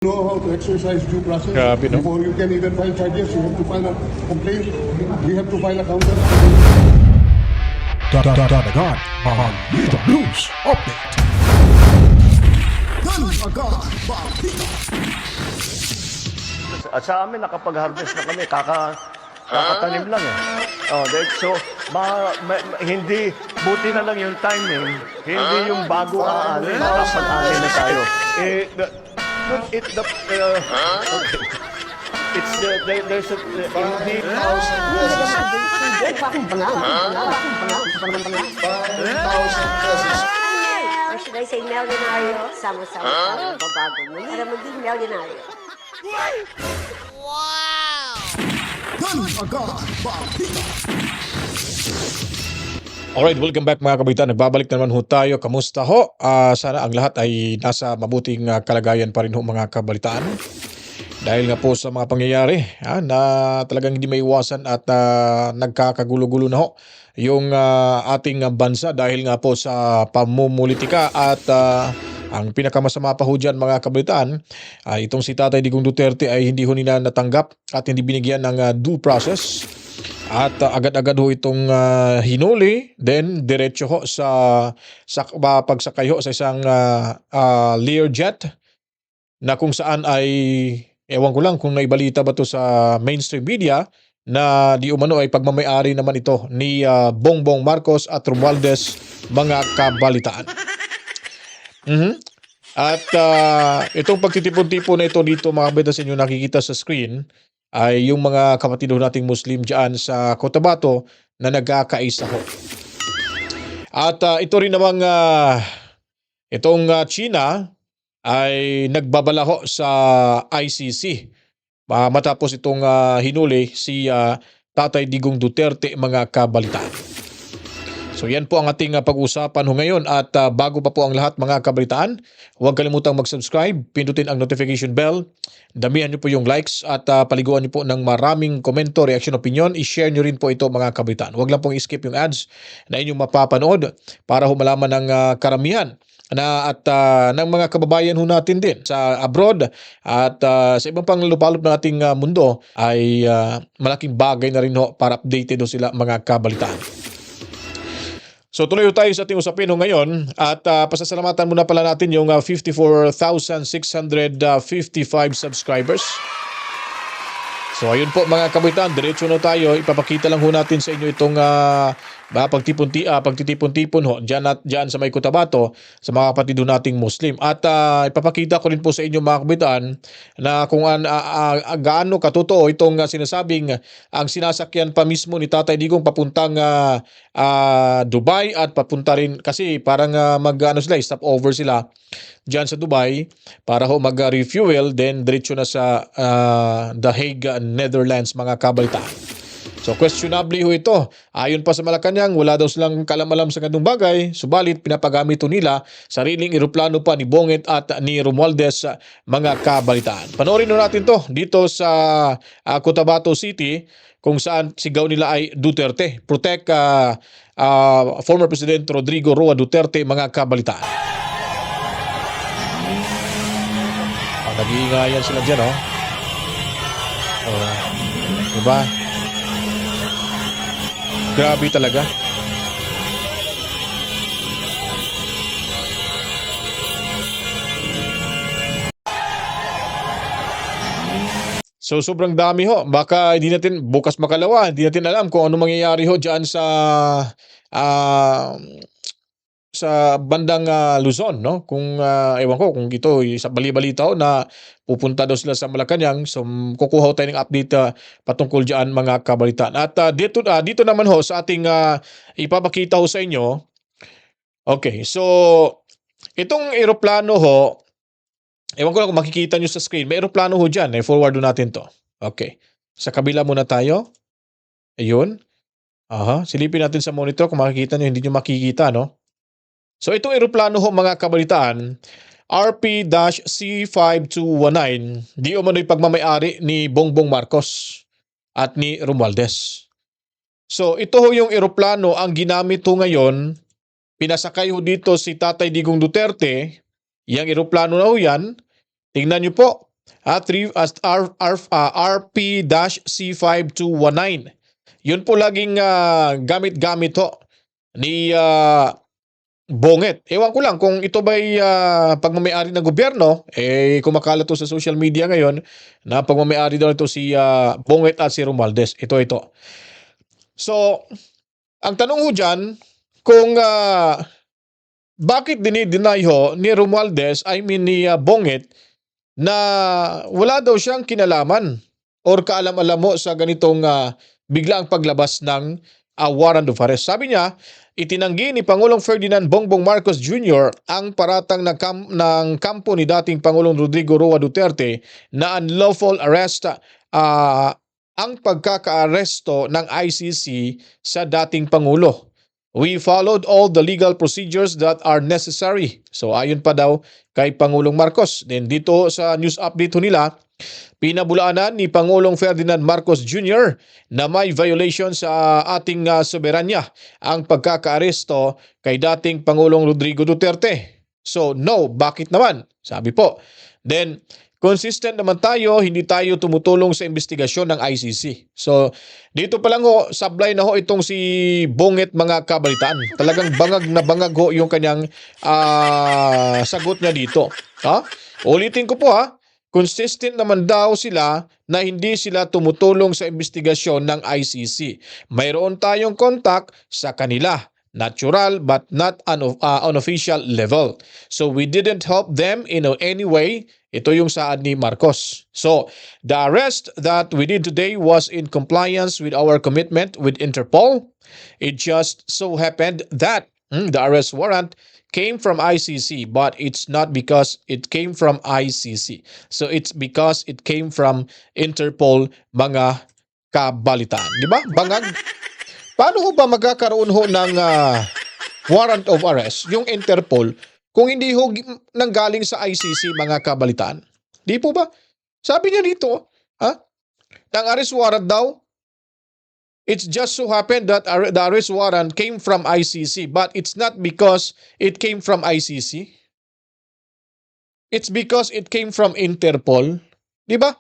Know how to exercise due process. Grabe, no? Before you can even file charges, you have to file a complaint. We have to file a counter. Dadagan, Balita News Update. At sa amin, nakapag-harvest na kami, kakatanim lang eh. So, hindi, buti na lang yung timing, hindi yung bago aanin, nakapag-aanin na tayo. Okay. It's there's a, hindi, Or should I say milyonaryo? Sama-sama tayo babago mo para maging milyonaryo. Alright, welcome back mga kabitan. Nagbabalik na naman ho tayo. Kamusta ho? Sana ang lahat ay nasa mabuting kalagayan pa rin ho mga kabalitaan. Dahil nga po sa mga pangyayari na talagang hindi maiwasan at nagkakagulo-gulo na ho yung ating bansa dahil nga po sa pamumulitika at ang pinakamasama pa ho dyan mga kabalitaan, itong si Tatay Digong Duterte ay hindi ho nila natanggap at hindi binigyan ng due process. At agad-agad ho itong hinuli, then diretso ho sa pagsakay ho sa isang Learjet na kung saan ay, ewan ko lang kung naibalita ba to sa mainstream media, na di umano ay pagmamayari naman ito ni Bongbong Marcos at Romualdez mga kabalitaan. At itong pagtitipon-tipon na ito dito mga kabalitaan sa inyo nakikita sa screen, ay yung mga kapatid nating Muslim dyan sa Cotabato na nagkakaisa ho. At ito rin namang itong China ay nagbabala ho sa ICC matapos itong hinuli si Tatay Digong Duterte mga kabalitaan. So yan po ang ating pag-usapan ho ngayon at bago pa po ang lahat mga kabalitaan, huwag kalimutang mag-subscribe, pindutin ang notification bell, damihan niyo po yung likes at paliguan niyo po ng maraming komento, reaction, opinion, i-share niyo rin po ito mga kabalitaan. Huwag lang pong i-skip yung ads na inyong mapapanood para ho malaman ng karamihan at ng mga kababayan ho natin din sa abroad at sa ibang pang lupalop ng ating mundo ay malaking bagay na rin ho para updated ho sila mga kabalitaan. So tuloy tayo sa ating usapin ngayon at pasasalamatan muna pala natin yung 54,655 subscribers. So ayun po mga kabitan, diretso na tayo. Ipapakita lang ho natin sa inyo itong pagtitipon-tipon ho dyan sa may Cotabato sa mga kapatid nating Muslim. At ipapakita ko rin po sa inyo mga kabitan na kung gaano katotoo itong sinasabing ang sinasakyan pa mismo ni Tatay Digong papuntang Dubai at papunta rin kasi parang stop over sila dyan sa Dubai para ho mag-refuel then diretso na sa The Hague, Netherlands mga kabalitaan. So questionably ho ito. Ayon pa sa Malacanang, wala daw silang kalamalam sa ganung bagay, subalit pinapagamit nila sariling eroplano pa ni Bonget at ni Romualdez mga kabalitaan. Panoorin natin to dito sa Cotabato City kung saan sigaw nila ay Duterte. Protect former President Rodrigo Roa Duterte mga kabalitaan. Nag-iingayan sila dyan, oh. Diba? Grabe talaga. So sobrang dami ho. Baka hindi natin bukas makalawa, hindi natin alam kung ano mangyayari ho diyan sa bandang Luzon, no? Kung ewan ko kung ito sa bali-balita ho na pupunta daw sila sa Malacanang, so kukuha tayo ng update patungkol diyan mga kabalitaan. At dito naman ho sa ating ipapakita ho sa inyo. Okay, so itong eroplano ho, ewan ko lang kung makikita nyo sa screen, may eroplano ho diyan, forward natin to. Okay, sa kabila muna tayo. Ayun. Silipin natin sa monitor kung makikita nyo, hindi nyo makikita, no? So itong eroplano ho mga kabalitaan, RP-C5219, di umano'y pagmamayari ni Bongbong Marcos at ni Romualdez. So ito ho yung eroplano ang ginamit ho ngayon, pinasakay ho dito si Tatay Digong Duterte, yang eroplano na ho yan, tingnan nyo po, RP-C5219. Yun po laging gamit-gamit ho ni Bonget. Ewan ko lang kung ito ba'y pagmamayari ng gobyerno, kumakalat to sa social media ngayon na pagmamayari daw ito si Bonget at si Romualdez. Ito. So, ang tanong ho dyan, kung bakit dinideny ho ni Romualdez, ni Bonget, na wala daw siyang kinalaman or kaalam-alam mo sa ganitong biglaang paglabas ng warrant of arrest. Sabi niya, itinanggi ni Pangulong Ferdinand Bongbong Marcos Jr. ang paratang ng kampo ni dating Pangulong Rodrigo Roa Duterte na unlawful arrest ang pagkakaaresto ng ICC sa dating Pangulo. We followed all the legal procedures that are necessary. So ayon pa daw kay Pangulong Marcos. Then dito sa news update nila, pinabulaanan ni Pangulong Ferdinand Marcos Jr. na may violation sa ating soberanya ang pagkakaaresto kay dating Pangulong Rodrigo Duterte. So no, bakit naman? Sabi po. Then consistent naman tayo, hindi tayo tumutulong sa investigasyon ng ICC. So, dito pa lang ho, sablay na ho itong si Bonget mga kabalitaan. Talagang bangag na bangag ho yung kanyang sagot niya dito. Ulitin ko po consistent naman daw sila na hindi sila tumutulong sa investigasyon ng ICC. Mayroon tayong contact sa kanila. Natural but not unofficial level. So we didn't help them in any way. Ito yung saad ni Marcos. So the arrest that we did today was in compliance with our commitment with Interpol. It just so happened that the arrest warrant came from ICC, but it's not because it came from ICC. So it's because it came from Interpol, mga kabalitaan. Di ba? Bangag. Paano ho ba magkakaroon ho ng warrant of arrest, yung Interpol, kung hindi ho nanggaling sa ICC, mga kabalitaan? Di po ba? Sabi niya dito, ng arrest warrant daw, it's just so happened that the arrest warrant came from ICC, but it's not because it came from ICC. It's because it came from Interpol. Di ba?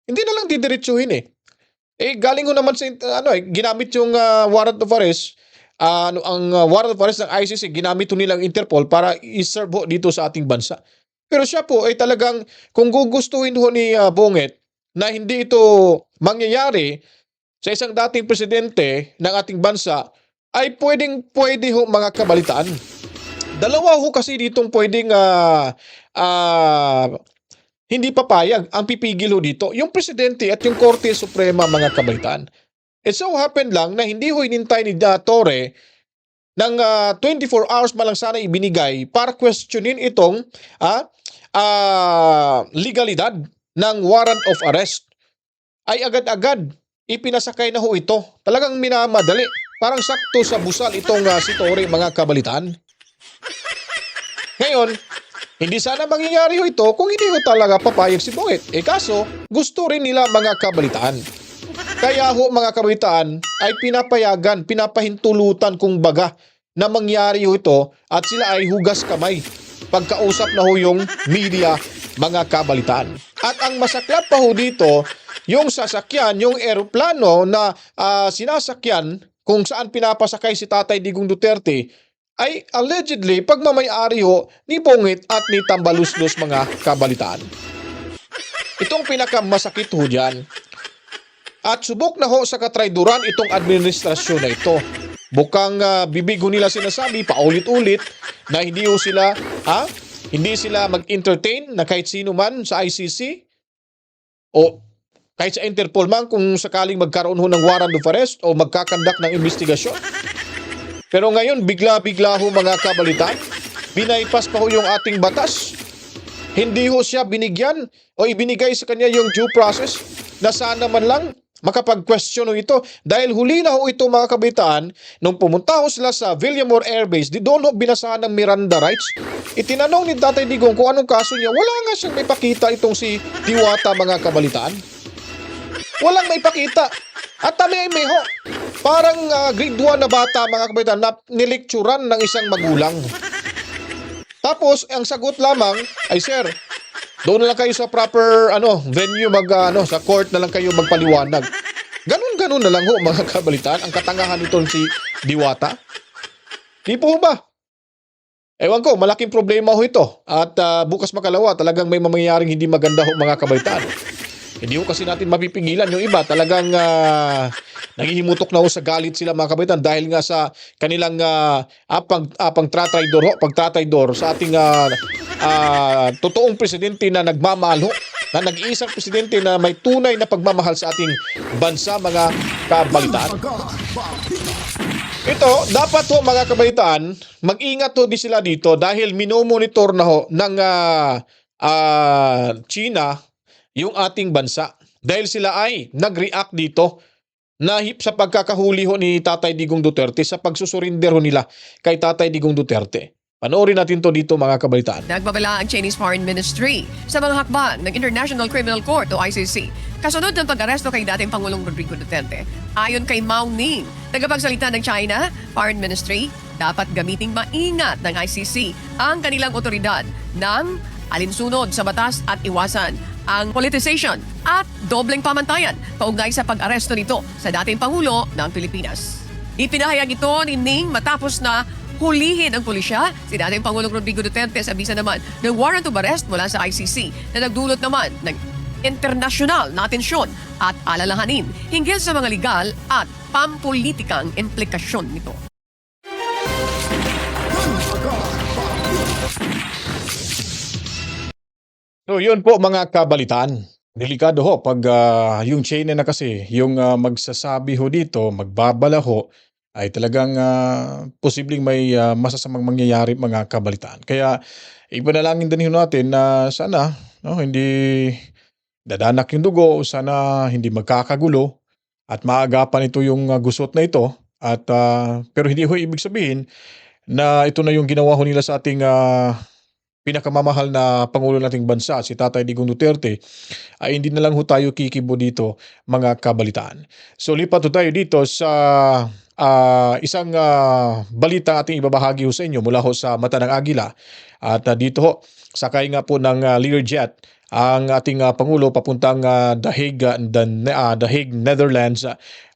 Hindi na lang didiretsuhin galing ho naman sa ginamit yung warrant of arrest. Ang warrant of arrest ng ICC, ginamit ho nilang Interpol para i-serve ho dito sa ating bansa. Pero siya po ay talagang kung gugustuhin ho ni Bonget na hindi ito mangyayari sa isang dating presidente ng ating bansa, ay pwede ho mga kabalitaan. Dalawa ho kasi ditong pwedeng hindi papayag ang pipigil ho dito. Yung presidente at yung Korte Suprema, mga kabalitaan. It so happened lang na hindi ho inintay ni Torre ng 24 hours malang sana ibinigay para questionin itong legalidad ng warrant of arrest. Ay agad-agad ipinasakay na ho ito. Talagang minamadali. Parang sakto sa busal itong si Torre, mga kabalitaan. Ngayon, hindi sana mangyayari ho ito kung hindi ho talaga papayag si Bonget. Kaso, gusto rin nila, mga kabalitaan. Kaya ho, mga kabalitaan, ay pinapayagan, pinapahintulutan kung baga na mangyari ho ito at sila ay hugas kamay. Pagkausap na ho yung media, mga kabalitaan. At ang masaklap pa ho dito, yung sasakyan, yung eroplano na sinasakyan kung saan pinapasakay si Tatay Digong Duterte, ay allegedly pagmamayari ho ni Bonget at ni Tambaluslos, mga kabalitaan. Itong pinakamasakit ho dyan. At subok na ho sa katrayduran itong administrasyon na ito. Bukang bibig ho nila sinasabi paulit-ulit na hindi ho sila mag-entertain na kahit sino man sa ICC o kahit sa Interpol man kung sakaling magkaroon ho ng warrant of arrest o magkakandak ng investigasyon. Pero ngayon, bigla-bigla ho, mga kabalitaan, binaypas pa ho yung ating batas. Hindi ho siya binigyan o ibinigay sa kanya yung due process na sana man lang makapag-question ho ito. Dahil huli na ho ito, mga kabalitaan, nung pumunta ho sila sa Villamor Air Base, di doon ho binasahan ng Miranda rights. Itinanong ni Tatay Digong kung anong kaso niya. Wala nga siyang may pakita itong si Diwata, mga kabalitaan. Walang may pakita. At may ho. Parang grade 1 na bata, mga kabalitaan, na nilecturan ng isang magulang. Tapos, ang sagot lamang ay, sir, Doon na lang kayo sa proper venue sa court na lang kayo magpaliwanag. Ganun na lang ho mga kabalitaan ang katangahan nitong si Diwata. Di po ba? Ewan ko, malaking problema ho ito. At bukas makalawa, talagang may mangyayaring hindi maganda ho mga kabalitaan. Hindi ho kasi natin mapipigilan yung iba. Talagang nanghihimutok na ho sa galit sila mga kabalitaan dahil nga sa kanilang pagtratraidor sa ating totoong presidente na nagmamahal ho, na nag-iisang presidente na may tunay na pagmamahal sa ating bansa mga kabalitaan. Ito, dapat ho mga kabalitaan, mag-ingat ho di sila dito dahil minomonitor na ho ng China yung ating bansa. Dahil sila ay nag-react dito sa pagkakahuli ho ni Tatay Digong Duterte sa pagsusurinder ho nila kay Tatay Digong Duterte. Panoorin natin to dito mga kabalitaan. Nagbabala ang Chinese Foreign Ministry sa mga hakbang ng International Criminal Court o ICC kasunod ng pag-aresto kay dating Pangulong Rodrigo Duterte. Ayon kay Mao Ning, tagapagsalita ng China Foreign Ministry, dapat gamiting maingat ng ICC ang kanilang otoridad ng alinsunod sa batas at iwasan ang politicization at dobleng pamantayan kaugnay sa pag-aresto nito sa dating Pangulo ng Pilipinas. Ipinahayag ito ni Ning matapos na hulihin ang pulisya si dating Pangulong Rodrigo Duterte sa bisa naman ng warrant of arrest mula sa ICC na nagdulot naman ng internasyonal na atensyon at alalahanin hinggil sa mga legal at pampolitikang implikasyon nito. So yun po mga kabalitaan. Delikado ho pag yung China na kasi, yung magsasabi ho dito, magbabala ho, ay talagang posibleng may masasamang mangyayari mga kabalitaan. Kaya ipanalangin din ho natin na sana hindi dadanak yung dugo, sana hindi magkakagulo at maagapan ito yung gusot na ito. At pero hindi ho ibig sabihin na ito na yung ginawa ho nila sa ating pinakamamahal na Pangulo nating bansa, si Tatay Digong Duterte, ay hindi na lang ho tayo kikibo dito mga kabalitaan. So lipat ho tayo dito sa isang balita ating ibabahagi ho sa inyo mula ho sa Mata ng Agila. At dito ho, sakay nga po ng Learjet ang ating Pangulo papuntang The Hague, Netherlands,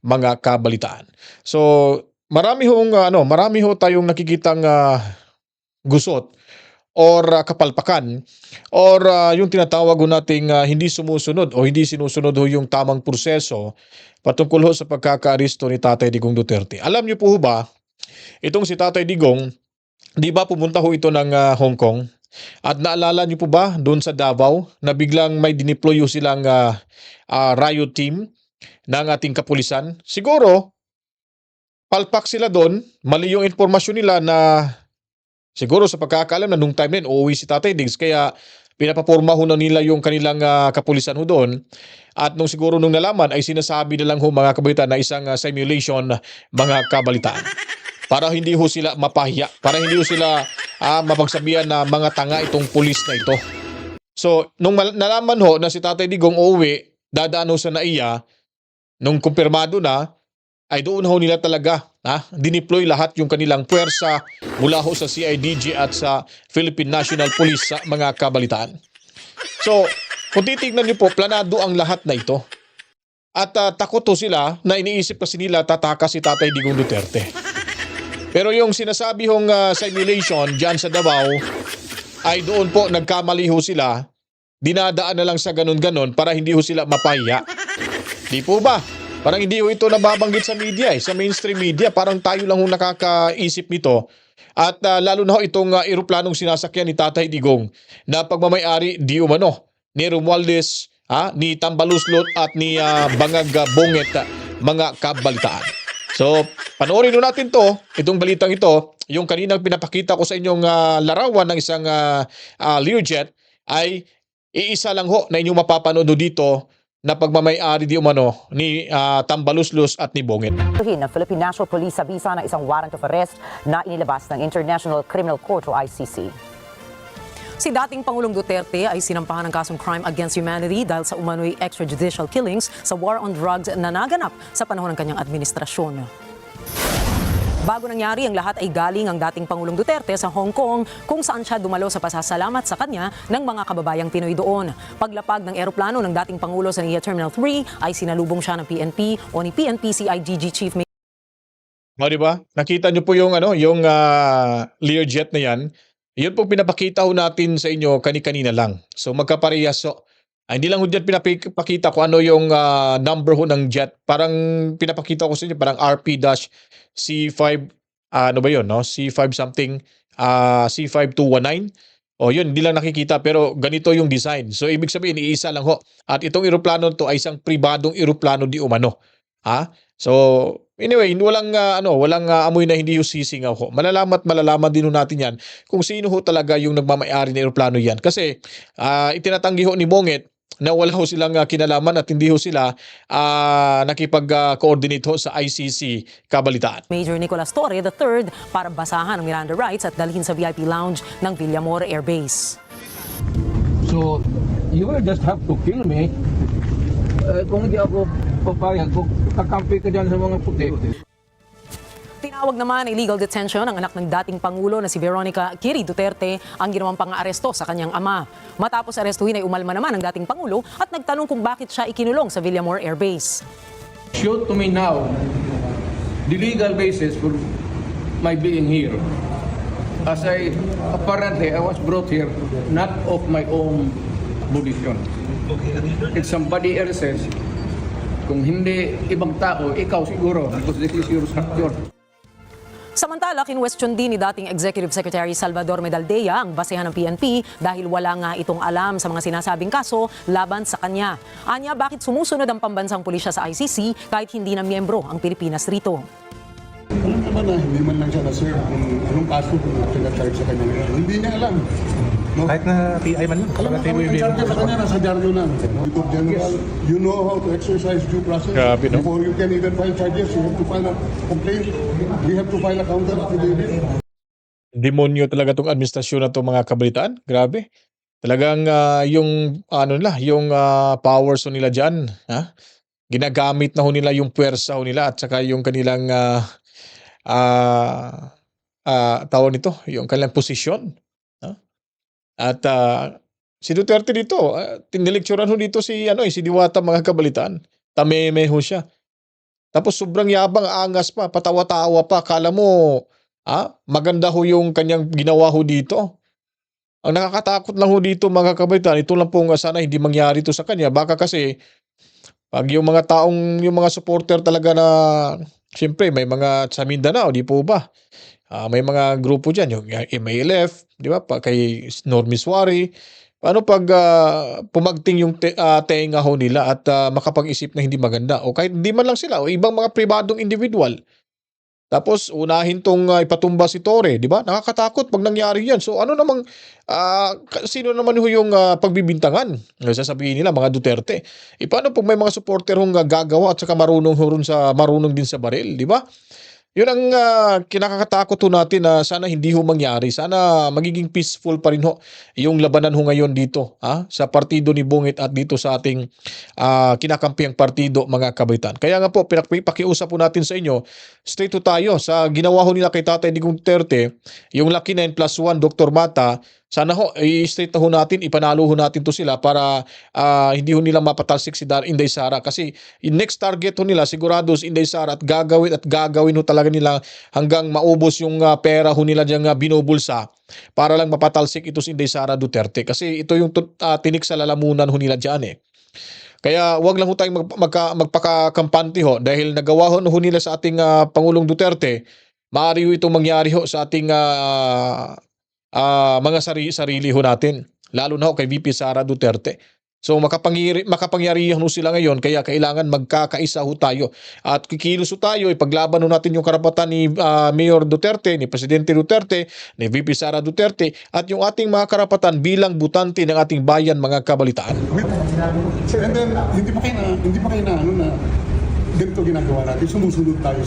mga kabalitaan. So marami ho tayong nakikitang gusot or kapalpakan or yung tinatawag ho nating hindi sumusunod o hindi sinusunod ho yung tamang proseso patungkol ho sa pagkakaaresto ni Tatay Digong Duterte. Alam niyo po ba, itong si Tatay Digong, di ba pumunta ho ito ng Hong Kong? At naalala niyo po ba doon sa Davao na biglang may dineploy ho silang riot team ng ating kapulisan? Siguro, palpak sila doon, mali yung informasyon nila na siguro sa pagkakaalam na nung time din uuwi si Tatay Diggs kaya pinapaporma ho na nila yung kanilang kapulisan ho doon. At nung nalaman ay sinasabi na lang ho mga kabalitaan na isang simulation mga kabalitaan. Para hindi ho sila mapahiya, para hindi ho sila mapagsabihan na mga tanga itong pulis na ito. So nung nalaman ho na si Tatay Digong uuwi, dadaan ho sa NAIA, nung kumpirmado na, ay doon ho nila talaga dineploy lahat yung kanilang puwersa mula ho sa CIDG at sa Philippine National Police sa mga kabalitaan. So, kung titignan niyo po, planado ang lahat na ito. At takot ho sila na iniisip kasi nila tatakas si Tatay Digong Duterte. Pero yung sinasabi hong simulation dyan sa Davao, ay doon po nagkamali ho sila, dinadaan na lang sa ganun-ganon para hindi ho sila mapahiya. Di po ba? Parang hindi ho ito nababanggit sa media sa mainstream media. Parang tayo lang ho nakakaisip nito. At lalo na ho itong eroplanong sinasakyan ni Tatay Digong na pagmamayari di umano ni Romualdez, ni Tambaluslot at ni Bangag Bonget, mga kabalitaan. So, panoorin ho natin itong balitang ito. Yung kaninang pinapakita ko sa inyong larawan ng isang Learjet ay iisa lang ho na inyong mapapanood dito na pagmamayari di umano ni Tambaluslos at ni Bonget. Ng Philippine National Police sa bisa ng isang warrant of arrest na inilabas ng International Criminal Court o ICC. Si dating Pangulong Duterte ay sinampahan ng kasong crime against humanity dahil sa umano'y extrajudicial killings sa war on drugs na naganap sa panahon ng kanyang administrasyon. Bago nangyari ang lahat ay galing ang dating Pangulong Duterte sa Hong Kong kung saan siya dumalo sa pasasalamat sa kanya ng mga kababayang Pinoy doon. Paglapag ng eroplano ng dating Pangulo sa NAIA Terminal 3 ay sinalubong siya ng PNP o ni PNP CIDG Chief O, di ba? Nakita nyo po yung Learjet na yan. Yun po pinapakita ho natin sa inyo kani-kanina lang. So magkaparehas. So, hindi lang ho dyan pinapakita ko ano yung number ho ng jet. Parang pinapakita ko sa inyo parang RP-C5 ano ba yun, no? C5 something, C5219. O yun, hindi lang nakikita pero ganito yung design. So ibig sabihin iisa lang ho. At itong eroplano to ay isang pribadong eroplano di umano. Ha? So anyway, walang amoy na hindi yung sisingaw ho. Malalaman din ho natin yan kung sino ho talaga yung nagmamayari ng eroplano yan. Kasi itinatanggi ho ni Bonget na wala ho silang kinalaman at hindi ho sila nakipag-coordinate ho sa ICC kabalitaan. Major Nicolas Torre III para basahan ang Miranda rights at dalhin sa VIP lounge ng Villamor Air Base. So, you will just have to kill me. Kung hindi ako papayag, kung kakampi ka dyan sa mga puti. Tinawag naman illegal detention ang anak ng dating Pangulo na si Veronica Kiri Duterte ang ginawang pang-aaresto sa kanyang ama. Matapos arestuhin ay umalma naman ang dating Pangulo at nagtanong kung bakit siya ikinulong sa Villamor Air Base. Show to me now the legal basis for my being here. As apparently I was brought here not of my own volition. It's somebody else's. Kung hindi ibang tao, ikaw siguro, because this is your structure. Samantala, kinwestiyon din ni dating Executive Secretary Salvador Medaldea ang basehan ng PNP dahil wala nga itong alam sa mga sinasabing kaso laban sa kanya. Anya, bakit sumusunod ang pambansang pulisya sa ICC kahit hindi na miyembro ang Pilipinas rito? Alam naman na hindi man lang siya na-serve kung anong kaso kung pinag-charge sa kanya ngayon. Hindi niya alam. No? Kahit na PI man lang. Alam mo kami ang charge sa kanya, nasa dyaryo na. Because General, you know how to exercise due process. Grabe, no? Before you can even file charges, you have to file a complaint. We have to file a counter affidavit. Demonyo talaga tong administrasyon na to mga kabalitaan. Grabe. Talagang yung powers ho nila diyan, ha? Ginagamit na ho nila yung puwersa ho nila at saka yung kanilang tawag nito, yung kanilang posisyon. At si Duterte dito, tinilecturean ho dito si Diwata mga kabalitaan. Tameme ho siya. Tapos sobrang yabang, angas pa, patawa-tawa pa. Akala mo, maganda ho yung kanyang ginawa ho dito. Ang nakakatakot lang ho dito mga kabalitaan, ito lang pong sana hindi mangyari to sa kanya. Baka kasi, pag yung mga supporter talaga na, siyempre may mga sa Mindanao, di po ba? May mga grupo dyan, yung MALF, di ba, kay Normie Suarez. Paano pag pumagting yung tenga ho nila at makapag-isip na hindi maganda? O kahit hindi man lang sila, o ibang mga pribadong individual. Tapos unahin tong ipatumba si Torre, di ba? Nakakatakot pag nangyari yan. So ano namang, sino naman ho yung pagbibintangan? Sasabihin nila, mga Duterte. Paano pag may mga supporter hong gagawa at saka marunong din sa baril, di ba? Yun ang kinakakatakot ho natin na sana hindi ho mangyari. Sana magiging peaceful pa rin ho yung labanan ho ngayon dito sa partido ni Bungit at dito sa ating kinakampiang partido mga kabaitan. Kaya nga po, pakiusap po natin sa inyo, straight ho tayo sa ginawa ho nila kay Tatay Digong Duterte, yung Lucky 9+1, Dr. Mata, sana ho, i-straight na ho natin, ipanalo ho natin to sila para hindi ho nila mapatalsik si Inday Sara. Kasi yung next target ho nila, sigurado si Inday Sara at gagawin ho talaga nila hanggang maubos yung pera ho nila diyang binubulsa para lang mapatalsik ito si Inday Sara Duterte. Kasi ito yung tinik sa lalamunan ho nila dyan eh. Kaya wag lang ho tayong magpakakampante ho dahil nagawa ho nila sa ating Pangulong Duterte, maaari ho itong mangyari ho sa ating mga sarili ho natin, lalo na ho kay VP Sara Duterte. So makapangyarihan ho sila ngayon, kaya kailangan magkakaisa ho tayo at kikilos ho tayo, ipaglaban ho natin yung karapatan ni Mayor Duterte, ni Presidente Duterte, ni VP Sara Duterte at yung ating mga karapatan bilang butante ng ating bayan mga kabalitaan. And then hindi pa kayo na ganito ginagawa natin, sumusunod tayo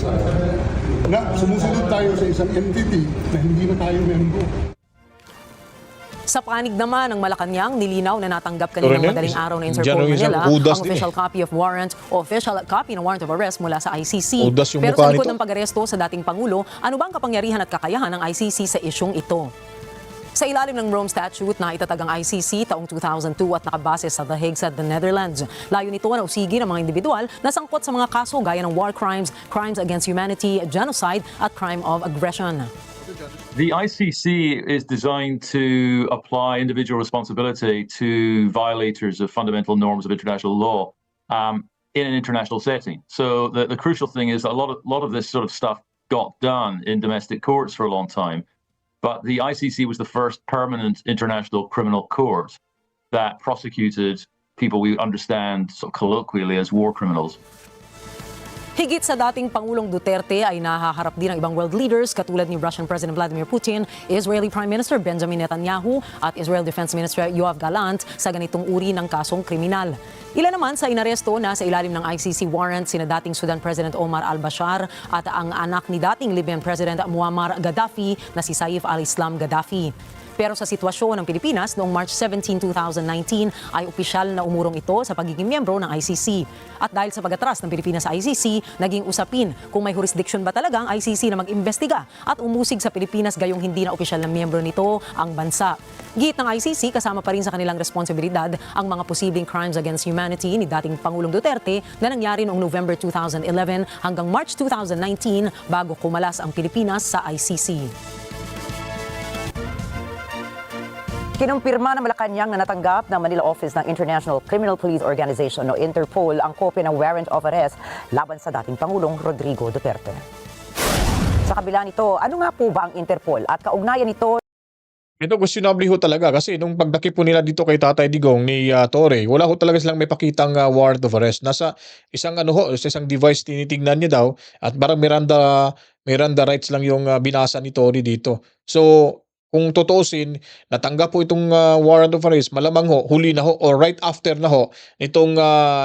sa isang entity na hindi na tayo member. Sa panig naman ng Malacanang, nilinaw na natanggap kaninang Pero madaling araw na dyan Interpol ang isang Manila udas ang din official copy of warrant o official copy ng warrant of arrest mula sa ICC. Udas yung Pero mukha sa likod nito. ng pag-aresto sa dating Pangulo, ano bang kapangyarihan at kakayahan ng ICC sa isyong ito? Sa ilalim ng Rome Statute na itatag ang ICC taong 2002 at nakabase sa The Hague sa The Netherlands. Layo nito na usigi ng mga individual na sangkot sa mga kaso gaya ng war crimes, crimes against humanity, genocide at crime of aggression. The ICC is designed to apply individual responsibility to violators of fundamental norms of international law in an international setting. So the crucial thing is that a lot of this sort of stuff got done in domestic courts for a long time. But the ICC was the first permanent international criminal court that prosecuted people we understand sort of colloquially as war criminals. Higit sa dating Pangulong Duterte ay nahaharap din ang ibang world leaders katulad ni Russian President Vladimir Putin, Israeli Prime Minister Benjamin Netanyahu at Israel Defense Minister Yoav Gallant sa ganitong uri ng kasong kriminal. Ilan naman sa inaresto na sa ilalim ng ICC warrant sina dating Sudan President Omar al-Bashir at ang anak ni dating Libyan President Muammar Gaddafi na si Saif al-Islam Gaddafi. Pero sa sitwasyon ng Pilipinas noong March 17, 2019 ay opisyal na umurong ito sa pagiging miyembro ng ICC. At dahil sa pag-atras ng Pilipinas sa ICC, naging usapin kung may jurisdiction ba talaga ang ICC na mag-imbestiga at umusig sa Pilipinas gayong hindi na opisyal na miyembro nito ang bansa. Git ng ICC, kasama pa rin sa kanilang responsibilidad ang mga posibleng crimes against humanity ni dating Pangulong Duterte na nangyari noong November 2011 hanggang March 2019 bago kumalas ang Pilipinas sa ICC. Kinumpirma ng Malacanang na natanggap ng Manila Office ng International Criminal Police Organization o Interpol ang kopya ng warrant of arrest laban sa dating Pangulong Rodrigo Duterte. Sa kabila nito, ano nga po ba ang Interpol at kaugnayan nito? Ito questionable ho talaga kasi nung pagdakip po nila dito kay Tatay Digong ni Torre, wala ho talaga silang may pakitang warrant of arrest. Nasa isang sa isang device tinitingnan niya daw at parang Miranda rights lang yung binasa ni Torre dito. So kung tutuusin, natanggap po itong warrant of arrest, malamang ho, huli na ho, or right after na ho, itong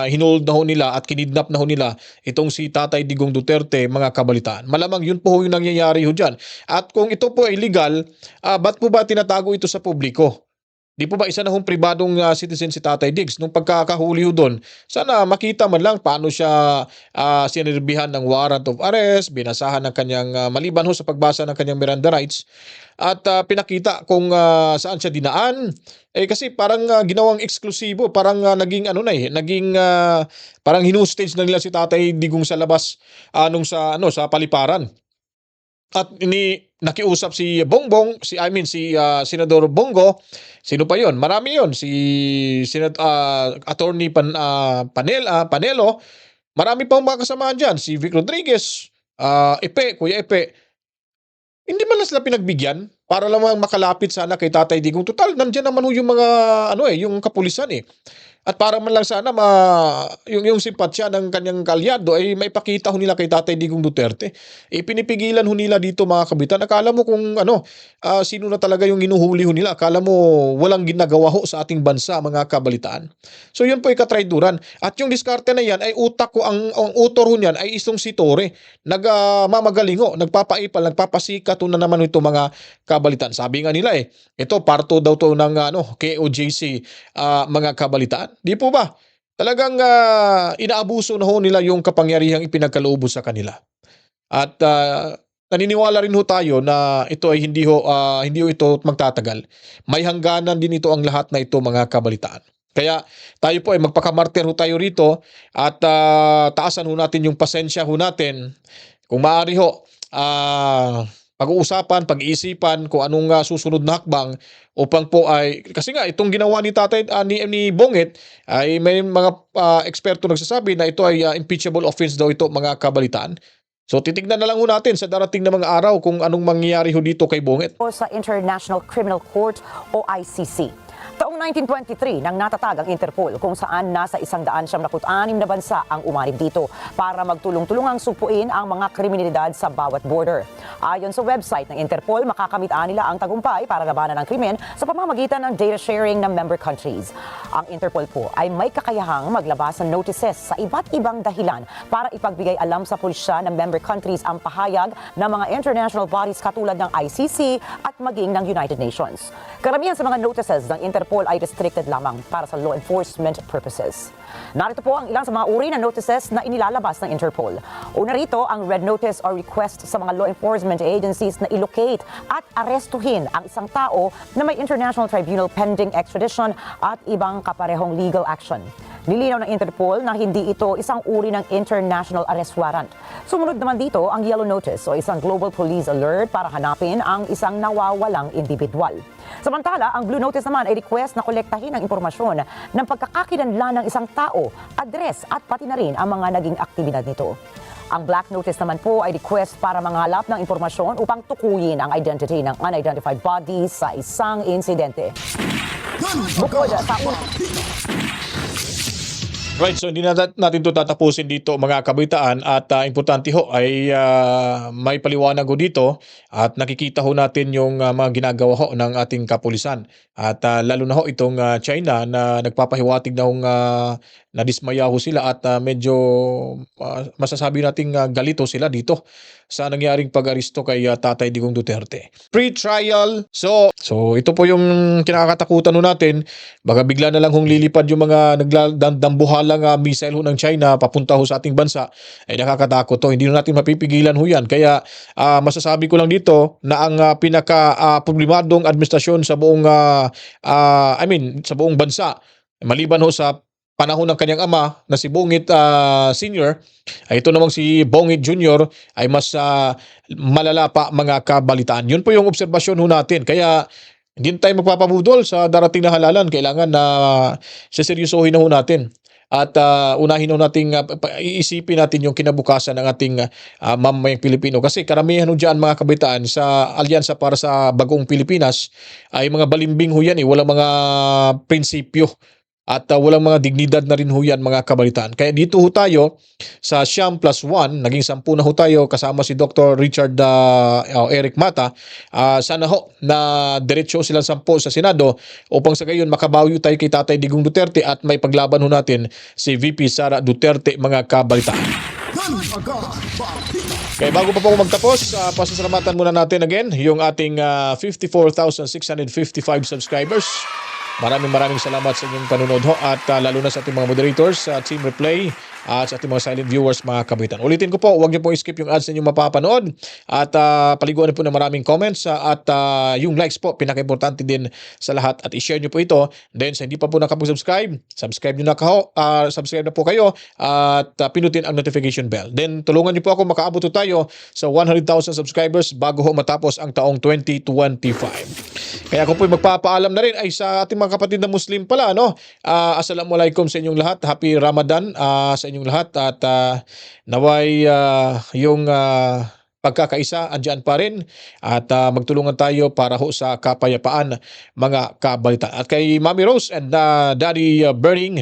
hinold na ho nila at kinidnap na ho nila itong si Tatay Digong Duterte, mga kabalitaan. Malamang yun po ho yung nangyayari ho dyan. At kung ito po ay legal, ba't po ba tinatago ito sa publiko? Di po ba isa na hong pribadong citizen si Tatay Diggs? Nung pagkakahuli ho doon, sana makita man lang paano siya sinirbihan ng warrant of arrest, binasahan ng kanyang, maliban ho sa pagbasa ng kanyang Miranda rights, at pinakita kung saan siya dinaan. Kasi parang ginawang eksklusibo, parang naging parang hinustage na nila si Tatay Digong sa labas sa paliparan. At nakiusap si Bongbong, si Senador Bongo, sino pa yon? Marami yon, si Attorney Panelo, marami pa mga kasamahan diyan, si Vic Rodriguez, Kuya Epe. Hindi man lang sila pinagbigyan para lamang makalapit sana kay Tatay Digong. Total, nandiyan naman yung mga yung kapulisan eh. At para man lang sana yung simpatsya ng kanyang kalyado ay maipakita ho nila kay Tatay Digong Duterte. Pinipigilan ho nila dito, mga kabitan. Akala mo kung sino na talaga yung hinuhuli ho nila. Akala mo walang ginagawa ho sa ating bansa, mga kabalitaan. So yun po ay katrayduran. At yung diskarte na yan ay utak ko, ang utor ho niyan ay isong si Torre. Nagmamagaling ho, nagpapaipal, nagpapasikat ho na naman ito, mga kabalitaan. Sabi nga nila ito parto daw to ng KOJC, mga kabalitaan. Di po ba? Talagang inaabuso na ho nila yung kapangyarihang ipinagkaloob sa kanila. At naniniwala rin ho tayo na ito ay hindi ho ito magtatagal. May hangganan din ito ang lahat na ito, mga kabalitaan. Kaya tayo po ay magpakamartir ho tayo rito at taasan ho natin yung pasensya ho natin. Kung maaari ho, pag-uusapan, pag-iisipan kung anong susunod na hakbang upang po ay, kasi nga itong ginawa ni ni Bonget ay may mga eksperto nagsasabi na ito ay impeachable offense daw ito, mga kabalitaan. So titignan na lang ho natin sa darating na mga araw kung anong mangyayari ho dito kay Bonget. Sa International Criminal Court o ICC. Taong 1923 nang natatag ang Interpol kung saan nasa 176 na bansa ang umanib dito para magtulong-tulungang sugpuin ang mga kriminalidad sa bawat border. Ayon sa website ng Interpol, makakamit nila ang tagumpay para labanan ang krimen sa pamamagitan ng data sharing ng member countries. Ang Interpol po ay may kakayahang maglabas ng notices sa iba't ibang dahilan para ipagbigay alam sa pulisya ng member countries ang pahayag ng mga international bodies katulad ng ICC at maging ng United Nations. Karamihan sa mga notices ng Interpol ay restricted lamang para sa law enforcement purposes. Narito po ang ilang sa mga uri ng notices na inilalabas ng Interpol. Una rito ang red notice or request sa mga law enforcement agencies na ilocate at arestuhin ang isang tao na may international tribunal pending extradition at ibang kaparehong legal action. Nilinaw ng Interpol na hindi ito isang uri ng international arrest warrant. Sumunod naman dito ang yellow notice o isang global police alert para hanapin ang isang nawawalang individual. Samantala, ang blue notice naman ay request na kolektahin ang impormasyon ng pagkakakilanlan ng isang tao, address at pati na rin ang mga naging aktibidad nito. Ang black notice naman po ay request para manghalap ng impormasyon upang tukuyin ang identity ng unidentified bodies sa isang insidente. Bukod sa Right, so hindi natin ito tatapusin dito mga kabitaan at importante ho ay may paliwanag ho dito at nakikita ho natin yung mga ginagawa ho ng ating kapulisan at lalo na ho itong China na nagpapahiwatig na hong nadismaya ho sila at medyo masasabi nating galito sila dito sa nangyaring pag-aristo kay Tatay Digong Duterte. Pre-trial. So ito po yung kinakatakutan ho natin. Baka bigla na lang hong lilipad yung mga nagdambuhalang missile ho ng China papunta ho sa ating bansa. Ay nakakatakot to. Hindi na natin mapipigilan ho yan. Kaya masasabi ko lang dito na ang pinaka-problemadong administrasyon sa buong sa buong bansa, maliban ho sa panahon ng kanyang ama na si Bongit Sr., ay ito namang si Bongit Jr. ay mas malala pa mga kabalitaan. Yun po yung obserbasyon ho natin. Kaya hindi tayo magpapabudol sa darating na halalan. Kailangan na seryosohin na ho natin. At unahin ho natin, iisipin natin yung kinabukasan ng ating mamamayang Pilipino. Kasi karamihan ho dyan mga kabitaan sa Alyansa para sa Bagong Pilipinas ay mga balimbing ho yan. Walang mga prinsipyo. At walang mga dignidad na rin ho yan mga kabalitaan. Kaya dito ho tayo sa Siyam plus 1, naging 10 na ho tayo kasama si Dr. Richard Eric Mata. Sana ho na diretso silang 10 sa Senado upang sa gayon makabawi tayo kay Tatay Digong Duterte at may paglaban ho natin si VP Sara Duterte mga kabalitaan. Kaya bago pa po ako magtapos, pasasalamatan muna natin again yung ating 54,655 subscribers. Maraming salamat sa inyong panunod ho at lalo na sa ating mga moderators, Team Replay at sa ating mga silent viewers mga kabitan. Ulitin ko po, huwag niyo pong skip yung ads na inyong mapapanood at paliguan niyo po ng maraming comments at yung likes po, pinaka-importante din sa lahat at i-share niyo po ito. Then sa hindi pa po nakapag-subscribe, subscribe na po kayo at pinutin ang notification bell. Then tulungan niyo po ako makaabot tayo sa 100,000 subscribers bago ho matapos ang taong 2025. Kaya ako po magpapaalam na rin ay sa ating mga kapatid na Muslim pala, no? Assalamualaikum sa inyong lahat. Happy Ramadan sa inyong lahat at naway yung pagkakaisa andyan pa rin at magtulungan tayo para ho sa kapayapaan mga kabalitaan. At kay Mami Rose and Daddy Burning,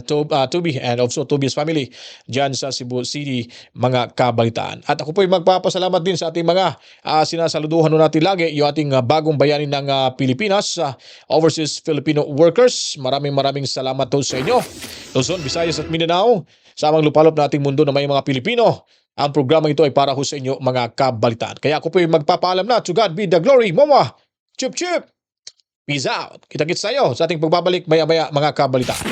Tubi and also Tubi's family dyan sa Cebu City mga kabalitaan. At ako po ay magpapasalamat din sa ating mga sinasaluduhan natin lagi yung ating bagong bayani ng Pilipinas, Overseas Filipino Workers. Maraming salamat po sa inyo. Luzon, Visayas at Mindanao, sa amang lupalop na ating mundo na may mga Pilipino. Ang programa ito ay para ho sa inyo mga kabalitaan. Kaya ako po yung magpapaalam na. To God be the glory. Mama! Chup! Peace out. Kita-kits tayo sa ating pagbabalik maya-maya mga kabalitaan.